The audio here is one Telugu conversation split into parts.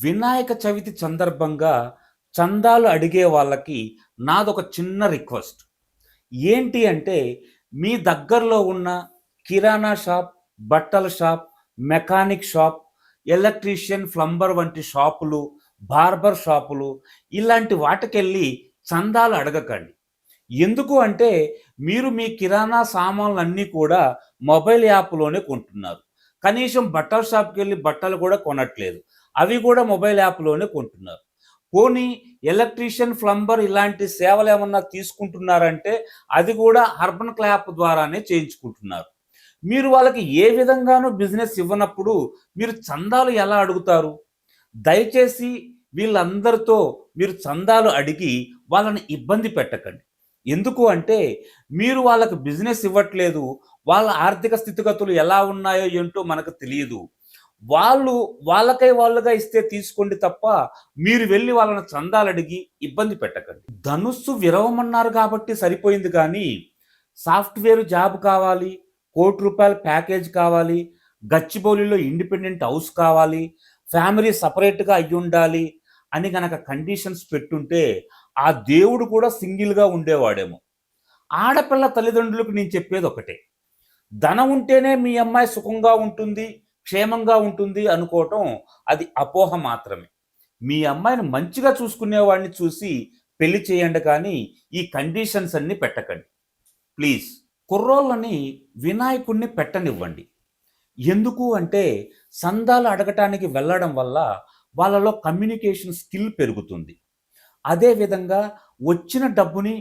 వినాయక చవితి సందర్భంగా చందాలు అడిగే వాళ్ళకి నాదొక చిన్న రిక్వెస్ట్. ఏంటి అంటే, మీ దగ్గరలో ఉన్న కిరాణా షాప్, బట్టల shop, mechanic shop, electrician, plumber వంటి షాపులు, బార్బర్ షాపులు ఇలాంటి వాటికెళ్ళి చందాలు అడగకండి. ఎందుకు అంటే, మీరు మీ కిరాణా సామాన్లన్నీ కూడా మొబైల్ యాప్‌లోనే కొంటున్నారు. కనీసం బట్టల షాప్‌కెళ్ళి బట్టలు కూడా కొనట్లేదు. అవి కూడా మొబైల్ యాప్‌లోనే కొంటున్నారు. పోనీ ఎలక్ట్రీషియన్, ప్లంబర్ ఇలాంటి సేవలేమన్నా తీసుకుంటున్నారంటే, అది కూడా అర్బన్ క్లాప్ ద్వారానే చేయించుకుంటున్నారు. మీరు వాళ్ళకి ఏ విధంగానూ బిజినెస్ ఇవ్వనప్పుడు మీరు చందాలు ఎలా అడుగుతారు? దయచేసి వీళ్ళందరితో మీరు చందాలు అడిగి వాళ్ళని ఇబ్బంది పెట్టకండి. ఎందుకు అంటే, మీరు వాళ్ళకి బిజినెస్ ఇవ్వట్లేదు. వాళ్ళ ఆర్థిక స్థితిగతులు ఎలా ఉన్నాయో ఏంటో మనకు తెలీదు. వాళ్ళు వాళ్ళకై వాళ్ళుగా ఇస్తే తీసుకోండి తప్ప, మీరు వెళ్లి వాళ్ళని చందాలడిగి ఇబ్బంది పెట్టకండి. ధనుస్సు విరవమన్నారు కాబట్టి సరిపోయింది కానీ, సాఫ్ట్‌వేర్ జాబ్ కావాలి, ₹1,00,00,000 ప్యాకేజ్ కావాలి, గచ్చిబౌలిలో ఇండిపెండెంట్ హౌస్ కావాలి, ఫ్యామిలీ సెపరేట్‌గా అయ్యుండాలి అని గనక కండిషన్స్ పెట్టుంటే, ఆ దేవుడు కూడా సింగిల్‌గా ఉండేవాడేమో. ఆడపిల్ల తల్లిదండ్రులకు నేను చెప్పేదొకటే. ధనం ఉంటేనే మీ అమ్మాయి సుఖంగా ఉంటుంది, క్షేమంగా ఉంటుంది అనుకోవటం అది అపోహ మాత్రమే. మీ అమ్మాయిని మంచిగా చూసుకునేవాడిని చూసి పెళ్లి చేయండి కానీ, ఈ కండిషన్స్ అన్నీ పెట్టకండి. ప్లీజ్. కుర్రోళ్ళని వినాయకుడిని పెట్టనివ్వండి. ఎందుకు అంటే, సందాలు అడగటానికి వెళ్ళడం వల్ల వాళ్ళలో కమ్యూనికేషన్ స్కిల్ పెరుగుతుంది. అదే విధంగా వచ్చిన డబ్బుని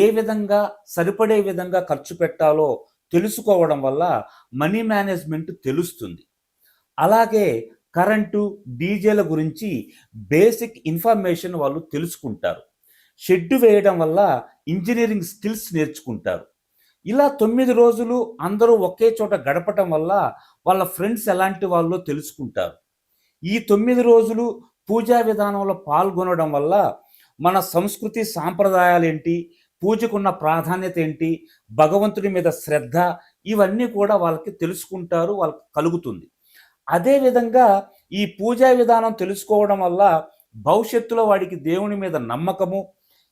ఏ విధంగా సరిపడే విధంగా ఖర్చు పెట్టాలో తెలుసుకోవడం వల్ల మనీ మేనేజ్మెంట్ తెలుస్తుంది. అలాగే కరెంటు, డీజేల గురించి బేసిక్ ఇన్ఫర్మేషన్ వాళ్ళు తెలుసుకుంటారు. షెడ్ వేయడం వల్ల ఇంజినీరింగ్ స్కిల్స్ నేర్చుకుంటారు. ఇలా 9 రోజులు అందరూ ఒకే చోట గడపటం వల్ల వాళ్ళ ఫ్రెండ్స్ ఎలాంటి వాళ్ళో తెలుసుకుంటారు. ఈ 9 రోజులు పూజా విధానంలో పాల్గొనడం వల్ల మన సంస్కృతి సాంప్రదాయాలేంటి, పూజకున్న ప్రాధాన్యత ఏంటి, భగవంతుడి మీద శ్రద్ధ ఇవన్నీ కూడా వాళ్ళకి తెలుసుకుంటారు, వాళ్ళకి కలుగుతుంది. అదే విధంగా ఈ పూజా విధానం తెలుసుకోవడం వల్ల భవిష్యత్తులో వాడికి దేవుని మీద నమ్మకము,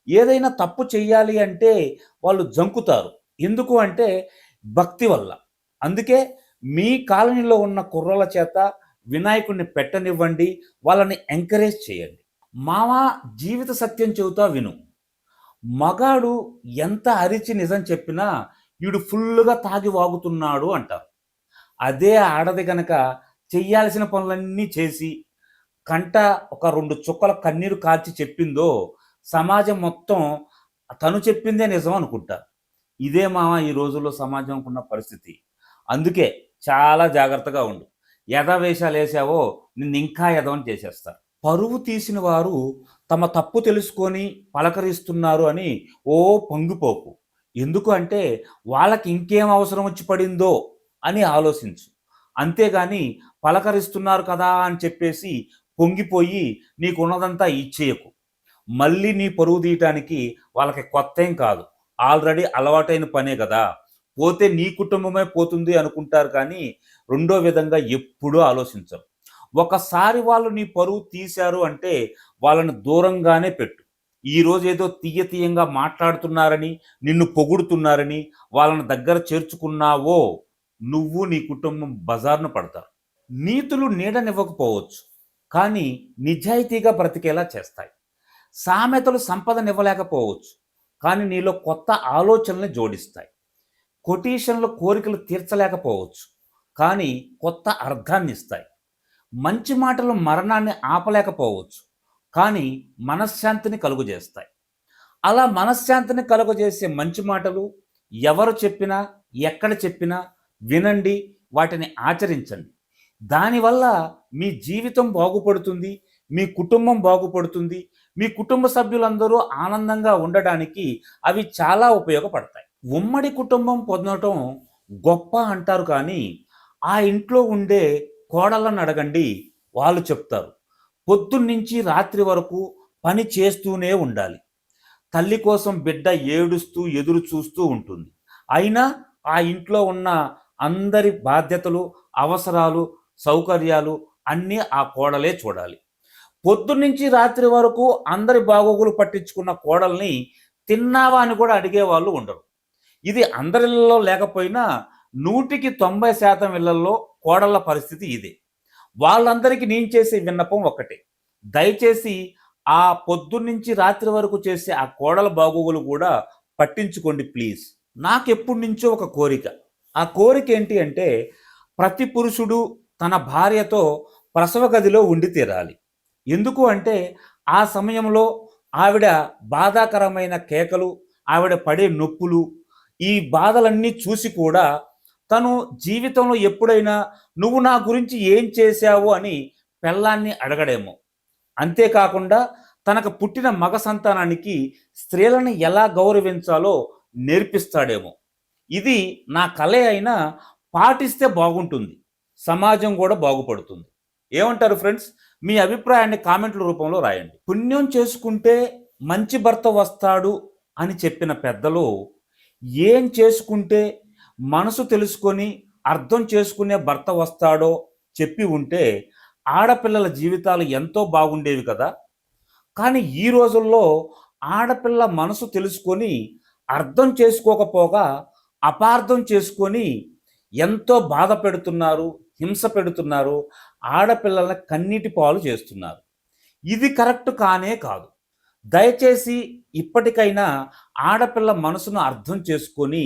ఏదైనా తప్పు చెయ్యాలి అంటే వాళ్ళు జంకుతారు. ఎందుకు అంటే భక్తి వల్ల. అందుకే మీ కాలనీలో ఉన్న కుర్రోళ్ళ చేత వినాయకుడిని పెట్టనివ్వండి. వాళ్ళని ఎంకరేజ్ చేయండి. మావా జీవిత సత్యం చెబుతా విను. మగాడు ఎంత అరిచి నిజం చెప్పినా ఈడు ఫుల్లుగా తాగి వాగుతున్నాడు అంటారు. అదే ఆడది గనక చెయ్యాల్సిన పనులన్నీ చేసి కంట ఒక 2 చుక్కల కన్నీరు కార్చి చెప్పిందో సమాజం మొత్తం తను చెప్పిందే నిజం అనుకుంటారు. ఇదే మామ ఈ రోజుల్లో సమాజంకున్న పరిస్థితి. అందుకే చాలా జాగ్రత్తగా ఉండు. ఎదవేషాలేసావో నిన్నింకా ఎదవని చేసేస్తారు. పరువు తీసిన వారు తమ తప్పు తెలుసుకొని పలకరిస్తున్నారు అని ఓ పొంగిపోకు. ఎందుకు అంటే వాళ్ళకి ఇంకేం అవసరం వచ్చి పడిందో అని ఆలోచించు. అంతేగాని పలకరిస్తున్నారు కదా అని చెప్పేసి పొంగిపోయి నీకున్నదంతా ఇచ్చేయకు. మళ్ళీ నీ పరువు తీయటానికి వాళ్ళకి కొత్తేం కాదు. ఆల్రెడీ అలవాటైన పనే కదా! పోతే నీ కుటుంబమే పోతుంది అనుకుంటారు కానీ, రెండో విధంగా ఎప్పుడూ ఆలోచించరు. ఒకసారి వాళ్ళు నీ పరువు తీశారు అంటే, వాళ్ళని దూరంగానే పెట్టు. ఈరోజు ఏదో తీయంగా మాట్లాడుతున్నారని, నిన్ను పొగుడుతున్నారని, వాళ్ళని దగ్గర చేర్చుకున్నావో, నువ్వు నీ కుటుంబం బజారున పడతారు. నీతులు నీడనివ్వకపోవచ్చు, కానీ నిజాయితీగా బ్రతికేలా చేస్తాయి. సామెతలు సంపదనివ్వలేకపోవచ్చు, కానీ నీలో కొత్త ఆలోచనల్ని జోడిస్తాయి. కొటేషన్లు కోరికలు తీర్చలేకపోవచ్చు, కానీ కొత్త అర్థాన్నిస్తాయి. మంచి మాటలు మరణాన్ని ఆపలేకపోవచ్చు, కానీ మనశ్శాంతిని కలుగజేస్తాయి. అలా మనశ్శాంతిని కలుగజేసే మంచి మాటలు ఎవరు చెప్పినా, ఎక్కడ చెప్పినా వినండి, వాటిని ఆచరించండి. దానివల్ల మీ జీవితం బాగుపడుతుంది, మీ కుటుంబం బాగుపడుతుంది, మీ కుటుంబ సభ్యులందరూ ఆనందంగా ఉండడానికి అవి చాలా ఉపయోగపడతాయి. ఉమ్మడి కుటుంబం పొందటం గొప్ప అంటారు కానీ, ఆ ఇంట్లో ఉండే కోడళ్ళని అడగండి, వాళ్ళు చెప్తారు. పొద్దున్నుంచి రాత్రి వరకు పని చేస్తూనే ఉండాలి. తల్లి కోసం బిడ్డ ఏడుస్తూ ఎదురు చూస్తూ ఉంటుంది. అయినా ఆ ఇంట్లో ఉన్న అందరి బాధ్యతలు, అవసరాలు, సౌకర్యాలు అన్నీ ఆ కోడలే చూడాలి. పొద్దున్నుంచి రాత్రి వరకు అందరి బాగోగులు పట్టించుకున్న కోడల్ని తిన్నావా అని కూడా అడిగేవాళ్ళు ఉండరు. ఇది అందరిళ్ళలో లేకపోయినా 100కి 90% ఇళ్లల్లో కోడళ్ళ పరిస్థితి ఇదే. వాళ్ళందరికీ నేను చేసే విన్నపం ఒక్కటే. దయచేసి ఆ పొద్దున్నుంచి రాత్రి వరకు చేసే ఆ కోడల బాగోగులు కూడా పట్టించుకోండి ప్లీజ్. నాకెప్పటినుంచో ఒక కోరిక. ఆ కోరిక ఏంటి అంటే ప్రతి పురుషుడు తన భార్యతో ప్రసవ గదిలో ఉండి తీరాలి. ఎందుకు అంటే ఆ సమయంలో ఆవిడ బాధాకరమైన కేకలు, ఆవిడ పడే నొప్పులు, ఈ బాధలన్నీ చూసి కూడా తను జీవితంలో ఎప్పుడైనా నువ్వు నా గురించి ఏం చేశావు అని పెళ్ళాన్ని అడగడేమో. అంతేకాకుండా తనకు పుట్టిన మగ సంతానానికి స్త్రీలను ఎలా గౌరవించాలో నేర్పిస్తాడేమో. ఇది నా కలే అయినా పాటిస్తే బాగుంటుంది. సమాజం కూడా బాగుపడుతుంది. ఏమంటారు ఫ్రెండ్స్? మీ అభిప్రాయాన్ని కామెంట్ల రూపంలో రాయండి. పుణ్యం చేసుకుంటే మంచి భర్త వస్తాడు అని చెప్పిన పెద్దలు ఏం చేసుకుంటే మనసు తెలుసుకొని అర్థం చేసుకునే భర్త వస్తాడో చెప్పి ఉంటే ఆడపిల్లల జీవితాలు ఎంతో బాగుండేవి కదా. కానీ ఈ రోజుల్లో ఆడపిల్ల మనసు తెలుసుకొని అర్థం చేసుకోకపోగా అపార్థం చేసుకొని ఎంతో బాధ పెడుతున్నారు, హింస పెడుతున్నారు, ఆడపిల్లల కన్నీటి పాలు చేస్తున్నారు. ఇది కరెక్ట్ కానే కాదు. దయచేసి ఇప్పటికైనా ఆడపిల్ల మనసును అర్థం చేసుకొని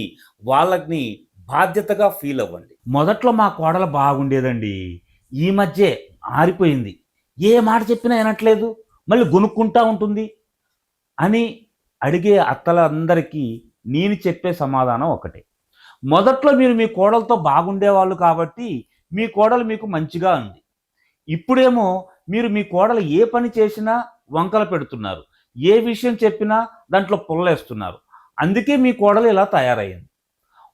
వాళ్ళని బాధ్యతగా ఫీల్ అవ్వండి. మొదట్లో మా కోడలు బాగుండేదండి, ఈ మధ్యే ఆరిపోయింది, ఏ మాట చెప్పినా వినట్లేదు, మళ్ళీ గొనుక్కుంటా ఉంటుంది అని అడిగే అత్తలందరికీ నేను చెప్పే సమాధానం ఒకటే. మొదట్లో మీరు మీ కోడలతో బాగుండేవాళ్ళు కాబట్టి మీ కోడలు మీకు మంచిగా ఉంది. ఇప్పుడేమో మీరు మీ కోడలు ఏ పని చేసినా వంకలు పెడుతున్నారు, ఏ విషయం చెప్పినా దాంట్లో పుల్లేస్తున్నారు. అందుకే మీ కోడలు ఇలా తయారయ్యింది.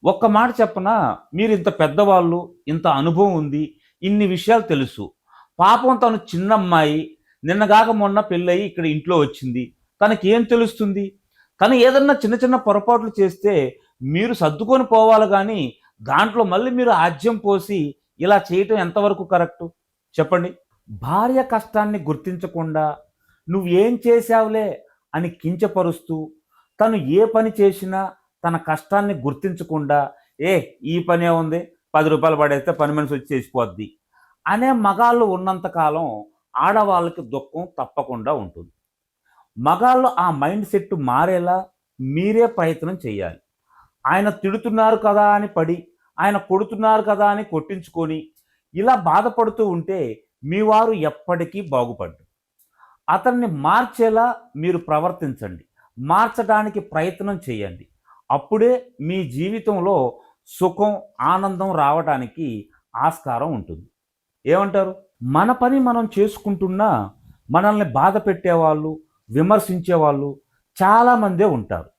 ఒక్క మాట చెప్పనా, మీరు ఇంత పెద్దవాళ్ళు, ఇంత అనుభవం ఉంది, ఇన్ని విషయాలు తెలుసు. పాపం తను చిన్నమ్మాయి, నిన్నగాక మొన్న పెళ్ళయి ఇక్కడ ఇంట్లో వచ్చింది, తనకేం తెలుస్తుంది? తను ఏదన్నా చిన్న చిన్న పొరపాట్లు చేస్తే మీరు సర్దుకొని పోవాలి కానీ దాంట్లో మళ్ళీ మీరు ఆజ్యం పోసి ఇలా చేయటం ఎంతవరకు కరెక్టు చెప్పండి. భార్య కష్టాన్ని గుర్తించకుండా నువ్వేం చేశావులే అని కించపరుస్తూ, తను ఏ పని చేసినా తన కష్టాన్ని గుర్తించకుండా ఈ పనే ఉంది, 10 రూపాయలు పడేస్తే పని మనిషి వచ్చి చేసిపోద్ది అనే మగాళ్ళు ఉన్నంతకాలం ఆడవాళ్ళకి దుఃఖం తప్పకుండా ఉంటుంది. మగాళ్ళు ఆ మైండ్ సెట్ మారేలా మీరే ప్రయత్నం చేయాలి. ఆయన తిడుతున్నారు కదా అని పడి, ఆయన కొడుతున్నారు కదా అని కొట్టించుకొని ఇలా బాధపడుతూ ఉంటే మీ వారు ఎప్పటికీ బాగుపడ్డు. అతన్ని మార్చేలా మీరు ప్రవర్తించండి, మార్చడానికి ప్రయత్నం చేయండి. అప్పుడే మీ జీవితంలో సుఖం, ఆనందం రావడానికి ఆస్కారం ఉంటుంది. ఏమంటారు? మన పని మనం చేసుకుంటున్నా మనల్ని బాధ పెట్టేవాళ్ళు, విమర్శించేవాళ్ళు చాలామందే ఉంటారు.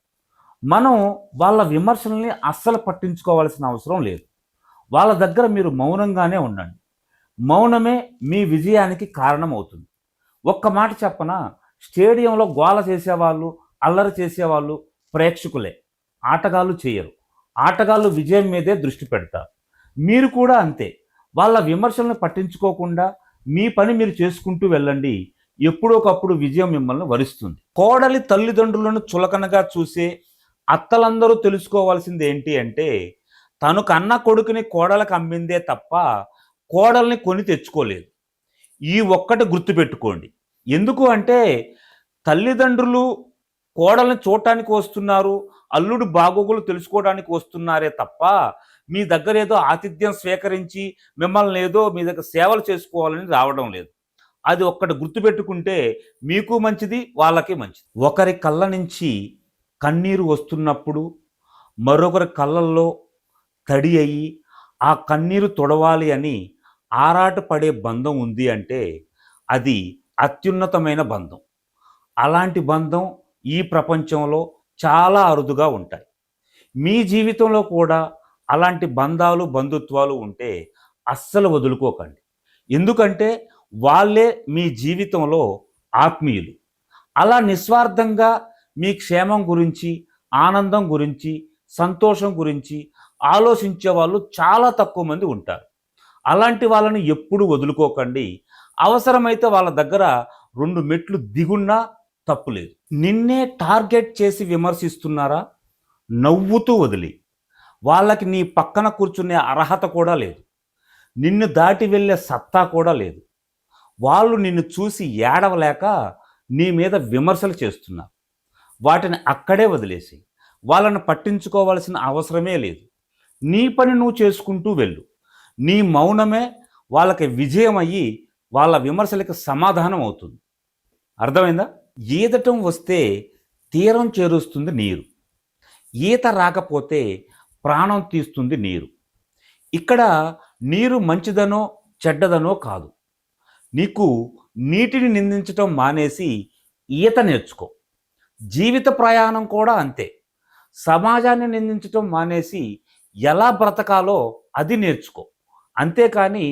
మనం వాళ్ళ విమర్శల్ని అస్సలు పట్టించుకోవాల్సిన అవసరం లేదు. వాళ్ళ దగ్గర మీరు మౌనంగానే ఉండండి. మౌనమే మీ విజయానికి కారణమవుతుంది. ఒక్క మాట చెప్పనా, స్టేడియంలో గోల చేసేవాళ్ళు, అల్లరి చేసేవాళ్ళు ప్రేక్షకులే, ఆటగాళ్ళు చేయరు. ఆటగాళ్ళు విజయం మీదే దృష్టి పెడతారు. మీరు కూడా అంతే. వాళ్ళ విమర్శలను పట్టించుకోకుండా మీ పని మీరు చేసుకుంటూ వెళ్ళండి. ఎప్పుడోకప్పుడు విజయం మిమ్మల్ని వరిస్తుంది. కోడలి తల్లిదండ్రులను చులకనగా చూసే అత్తలందరూ తెలుసుకోవాల్సింది ఏంటి అంటే, తను కన్న కొడుకుని కోడలకు అమ్మిందే తప్ప కోడల్ని కొని తెచ్చుకోలేదు. ఈ ఒక్కటి గుర్తుపెట్టుకోండి. ఎందుకు అంటే తల్లిదండ్రులు కోడల్ని చూడటానికి వస్తున్నారు, అల్లుడు బాగోగులు తెలుసుకోవడానికి వస్తున్నారే తప్ప మీ దగ్గర ఏదో ఆతిథ్యం స్వీకరించి మిమ్మల్ని ఏదో మీ దగ్గర సేవలు చేసుకోవాలని రావడం లేదు. అది ఒక్కటి గుర్తుపెట్టుకుంటే మీకు మంచిది, వాళ్ళకి మంచిది. ఒకరి కళ్ళ నుంచి కన్నీరు వస్తున్నప్పుడు మరొకరి కళ్ళల్లో తడి అయ్యి ఆ కన్నీరు తొడవాలి అని ఆరాట పడే బంధం ఉంది అంటే అది అత్యున్నతమైన బంధం. అలాంటి బంధం ఈ ప్రపంచంలో చాలా అరుదుగా ఉంటాయి. మీ జీవితంలో కూడా అలాంటి బంధాలు, బంధుత్వాలు ఉంటే అస్సలు వదులుకోకండి. ఎందుకంటే వాళ్ళే మీ జీవితంలో ఆత్మీయులు. అలా నిస్వార్థంగా మీ క్షేమం గురించి, ఆనందం గురించి, సంతోషం గురించి ఆలోచించే వాళ్ళు చాలా తక్కువ మంది ఉంటారు. అలాంటి వాళ్ళని ఎప్పుడూ వదులుకోకండి. అవసరమైతే వాళ్ళ దగ్గర 2 మెట్లు దిగున్నా తప్పులేదు. నిన్నే టార్గెట్ చేసి విమర్శిస్తున్నారా? నవ్వుతూ వదిలి. వాళ్ళకి నీ పక్కన కూర్చునే అర్హత కూడా లేదు. నిన్ను దాటి వెళ్ళే సత్తా కూడా లేదు. వాళ్ళు నిన్ను చూసి ఏడవలేక నీ మీద విమర్శలు చేస్తున్నారు. వాటిని అక్కడే వదిలేసి వాళ్ళని పట్టించుకోవాల్సిన అవసరమే లేదు. నీ పని నువ్వు చేసుకుంటూ వెళ్ళు. నీ మౌనమే వాళ్ళకి విజయం అయ్యి వాళ్ళ విమర్శలకి సమాధానం అవుతుంది. అర్థమైందా? ఈదటం వస్తే తీరం చేరుస్తుంది నీరు. ఈత రాకపోతే ప్రాణం తీస్తుంది నీరు. ఇక్కడ నీరు మంచిదనో చెడ్డదనో కాదు. నీకు నీటిని నిందించటం మానేసి ఈత నేర్చుకో. జీవిత ప్రయాణం కూడా అంతే. సమాజాన్ని నిందించటం మానేసి ఎలా బ్రతకాలో అది నేర్చుకో. అంతేకాని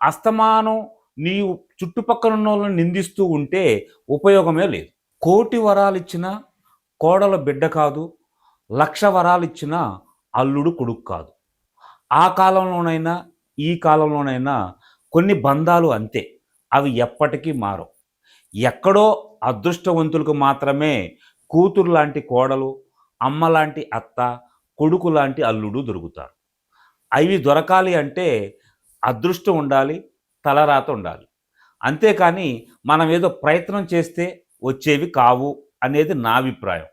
అస్తమానం నీవు చుట్టుపక్కల ఉన్న వాళ్ళని నిందిస్తూ ఉంటే ఉపయోగమే లేదు. 1,00,00,000 వరాలిచ్చినా కోడల బిడ్డ కాదు, 1,00,000 వరాలిచ్చినా అల్లుడు కొడుకు కాదు. ఆ కాలంలోనైనా ఈ కాలంలోనైనా కొన్ని బంధాలు అంతే. అవి ఎప్పటికీ మారవు. ఎక్కడో అదృష్టవంతులకు మాత్రమే కూతురు లాంటి కోడలు, అమ్మ లాంటి అత్త, కొడుకు లాంటి అల్లుడు దొరుకుతారు. అవి దొరకాలి అంటే అదృష్టం ఉండాలి, తలరాత ఉండాలి. అంతేకాని మనం ఏదో ప్రయత్నం చేస్తే వచ్చేవి కావు అనేది నా అభిప్రాయం.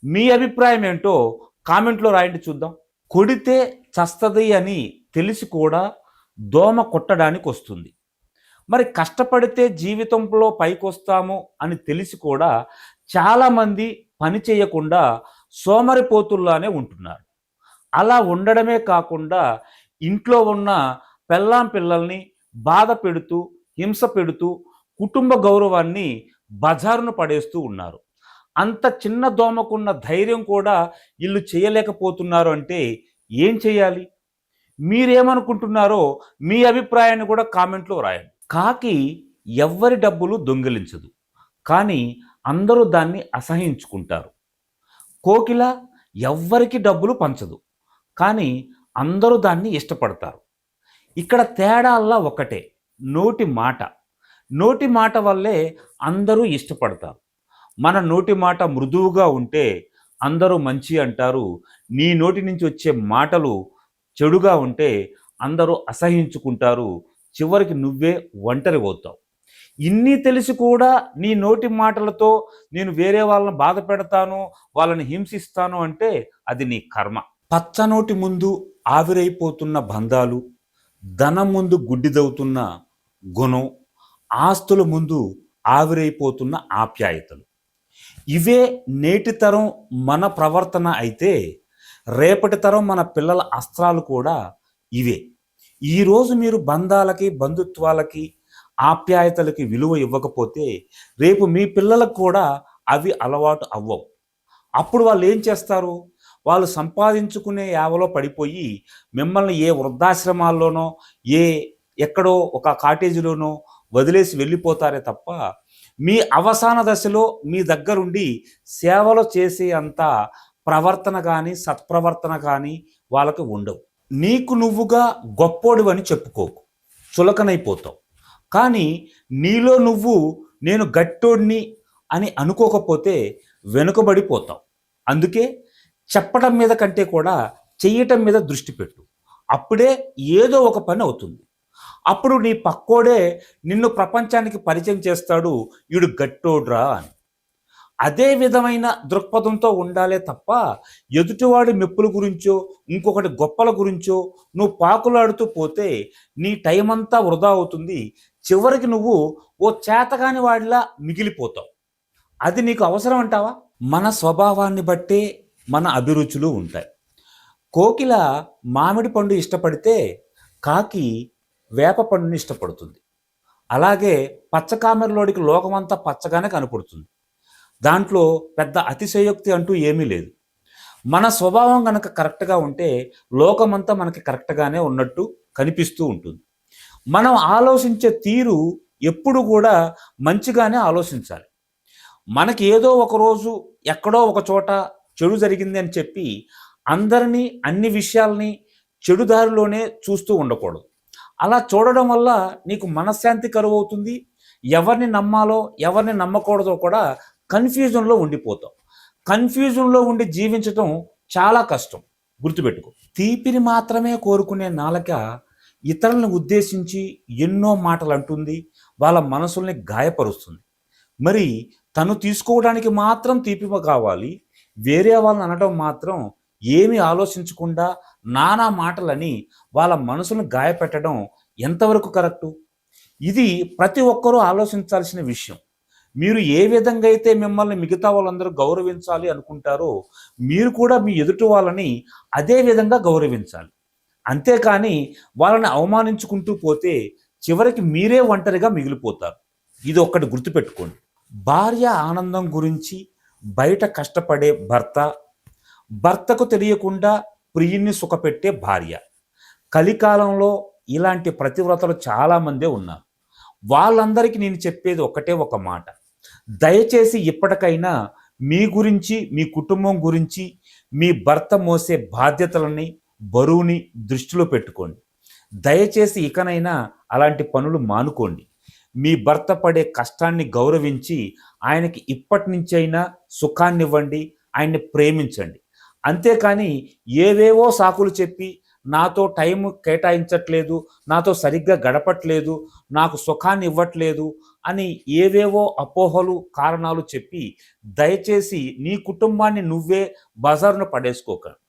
మీ అభిప్రాయం ఏంటో కామెంట్లో రాయండి చూద్దాం. కొడితే చస్తది అని తెలిసి కూడా దోమ కొట్టడానికి వస్తుంది. మరి కష్టపడితే జీవితంలో పైకొస్తాము అని తెలిసి కూడా చాలామంది పని చేయకుండా సోమరిపోతుల్లానే ఉంటున్నారు. అలా ఉండడమే కాకుండా ఇంట్లో ఉన్న పెళ్ళాం పిల్లల్ని బాధ పెడుతూ, హింస పెడుతూ, కుటుంబ గౌరవాన్ని బజారును పడేస్తూ ఉన్నారు. అంత చిన్న దోమకున్న ధైర్యం కూడా వీళ్ళు చేయలేకపోతున్నారు అంటే ఏం చేయాలి? మీరేమనుకుంటున్నారో మీ అభిప్రాయాన్ని కూడా కామెంట్లో రాయండి. కాకి ఎవ్వరి డబ్బులు దొంగిలించదు, కానీ అందరూ దాన్ని అసహించుకుంటారు. కోకిల ఎవ్వరికి డబ్బులు పంచదు, కానీ అందరూ దాన్ని ఇష్టపడతారు. ఇక్కడ తేడాల్లా ఒకటే, నోటి మాట. నోటి మాట వల్లే అందరూ ఇష్టపడతారు. మన నోటి మాట మృదువుగా ఉంటే అందరూ మంచి అంటారు. నీ నోటి నుంచి వచ్చే మాటలు చెడుగా ఉంటే అందరూ అసహించుకుంటారు. చివరికి నువ్వే ఒంటరి అవుతావు. ఇన్ని తెలిసి కూడా నీ నోటి మాటలతో నేను వేరే వాళ్ళని బాధ పెడతాను, వాళ్ళని హింసిస్తాను అంటే అది నీ కర్మ. పచ్చనోటి ముందు ఆవిరైపోతున్న బంధాలు, ధనం ముందు గుడ్డిదవుతున్న గుణం, ఆస్తుల ముందు ఆవిరైపోతున్న ఆప్యాయతలు, ఇవే నేటి తరం మన ప్రవర్తన అయితే రేపటి తరం మన పిల్లల అస్త్రాలు కూడా ఇవే. ఈరోజు మీరు బంధాలకి, బంధుత్వాలకి, ఆప్యాయతలకి విలువ ఇవ్వకపోతే రేపు మీ పిల్లలకు కూడా అవి అలవాటు అవ్వవు. అప్పుడు వాళ్ళు ఏం చేస్తారు? వాళ్ళు సంపాదించుకునే యావలో పడిపోయి మిమ్మల్ని ఏ వృద్ధాశ్రమాల్లోనో ఎక్కడో ఒక కాటేజీలోనో వదిలేసి వెళ్ళిపోతారే తప్ప మీ అవసాన దశలో మీ దగ్గరుండి సేవలు చేసే అంత ప్రవర్తన కానీ సత్ప్రవర్తన కానీ వాళ్ళకి ఉండవు. నీకు నువ్వుగా గొప్పోడివని చెప్పుకోకు, చులకనైపోతావు. కానీ నీలో నువ్వు నేను గట్టోడిని అని అనుకోకపోతే వెనుకబడిపోతావు. అందుకే చెప్పడం మీద కంటే కూడా చెయ్యటం మీద దృష్టి పెట్టు. అప్పుడే ఏదో ఒక పని అవుతుంది. అప్పుడు నీ పక్కోడే నిన్ను ప్రపంచానికి పరిచయం చేస్తాడు, వీడు గట్టోడ్రా అని. అదే విధమైన దృక్పథంతో ఉండాలే తప్ప ఎదుటివాడి మెప్పుల గురించో ఇంకొకటి గొప్పల గురించో నువ్వు పాకులాడుతూ పోతే నీ టైం అంతా వృధా అవుతుంది. చివరికి నువ్వు ఓ చేతగాని వాడిలా మిగిలిపోతావు. అది నీకు అవసరం అంటావా? మన స్వభావాన్ని బట్టే మన అభిరుచులు ఉంటాయి. కోకిల మామిడి పండు ఇష్టపడితే కాకి వేప పండుని ఇష్టపడుతుంది. అలాగే పచ్చకామెరలోడికి లోకమంతా పచ్చగానే కనపడుతుంది. దాంట్లో పెద్ద అతిశయోక్తి అంటూ ఏమీ లేదు. మన స్వభావం కనుక కరెక్ట్గా ఉంటే లోకమంతా మనకి కరెక్ట్గానే ఉన్నట్టు కనిపిస్తూ ఉంటుంది. మనం ఆలోచించే తీరు ఎప్పుడు కూడా మంచిగానే ఆలోచించాలి. మనకి ఏదో ఒకరోజు ఎక్కడో ఒక చోట చెడు జరిగింది అని చెప్పి అందరినీ అన్ని విషయాల్ని చెడు దారిలోనే చూస్తూ ఉండకూడదు. అలా చూడడం వల్ల నీకు మనశ్శాంతి కరువు అవుతుంది, ఎవరిని నమ్మాలో ఎవరిని నమ్మకూడదో కూడా కన్ఫ్యూజన్లో ఉండిపోతాం. కన్ఫ్యూజన్లో ఉండి జీవించటం చాలా కష్టం. గుర్తుపెట్టుకో. తీపిని మాత్రమే కోరుకునే నాలుక ఇతరులను ఉద్దేశించి ఎన్నో మాటలు అంటుంది, వాళ్ళ మనసుల్ని గాయపరుస్తుంది. మరి తను తీసుకోవడానికి మాత్రం తీపి కావాలి, వేరే వాళ్ళని అనడం మాత్రం ఏమీ ఆలోచించకుండా నానా మాటలని వాళ్ళ మనసును గాయపెట్టడం ఎంతవరకు కరెక్టు? ఇది ప్రతి ఒక్కరూ ఆలోచించాల్సిన విషయం. మీరు ఏ విధంగా అయితే మిమ్మల్ని మిగతా వాళ్ళందరూ గౌరవించాలి అనుకుంటారో, మీరు కూడా మీ ఎదుటి వాళ్ళని అదే విధంగా గౌరవించాలి. అంతేకాని వాళ్ళని అవమానించుకుంటూ పోతే చివరికి మీరే ఒంటరిగా మిగిలిపోతారు. ఇది ఒక్కటి గుర్తుపెట్టుకోండి. భార్య ఆనందం గురించి బయట కష్టపడే భర్త, భర్తకు తెలియకుండా ప్రియుణ్ణి సుఖపెట్టే భార్య. కలికాలంలో ఇలాంటి ప్రతివ్రతలు చాలామందే ఉన్నారు. వాళ్ళందరికీ నేను చెప్పేది ఒకటే ఒక మాట. దయచేసి ఇప్పటికైనా మీ గురించి, మీ కుటుంబం గురించి, మీ భర్త మోసే బాధ్యతలని, బరువుని దృష్టిలో పెట్టుకోండి. దయచేసి ఇకనైనా అలాంటి పనులు మానుకోండి. మీ భర్త పడే కష్టాన్ని గౌరవించి ఆయనకి ఇప్పటి నుంచైనా సుఖాన్నివ్వండి, ఆయన్ని ప్రేమించండి. అంతేకాని ఏవేవో సాకులు చెప్పి నాతో టైం కేటాయించట్లేదు, నాతో సరిగ్గా గడపట్లేదు, నాకు సుఖాన్ని ఇవ్వట్లేదు అని ఏవేవో అపోహలు, కారణాలు చెప్పి దయచేసి నీ కుటుంబాన్ని నువ్వే బజారున పడేసుకోక.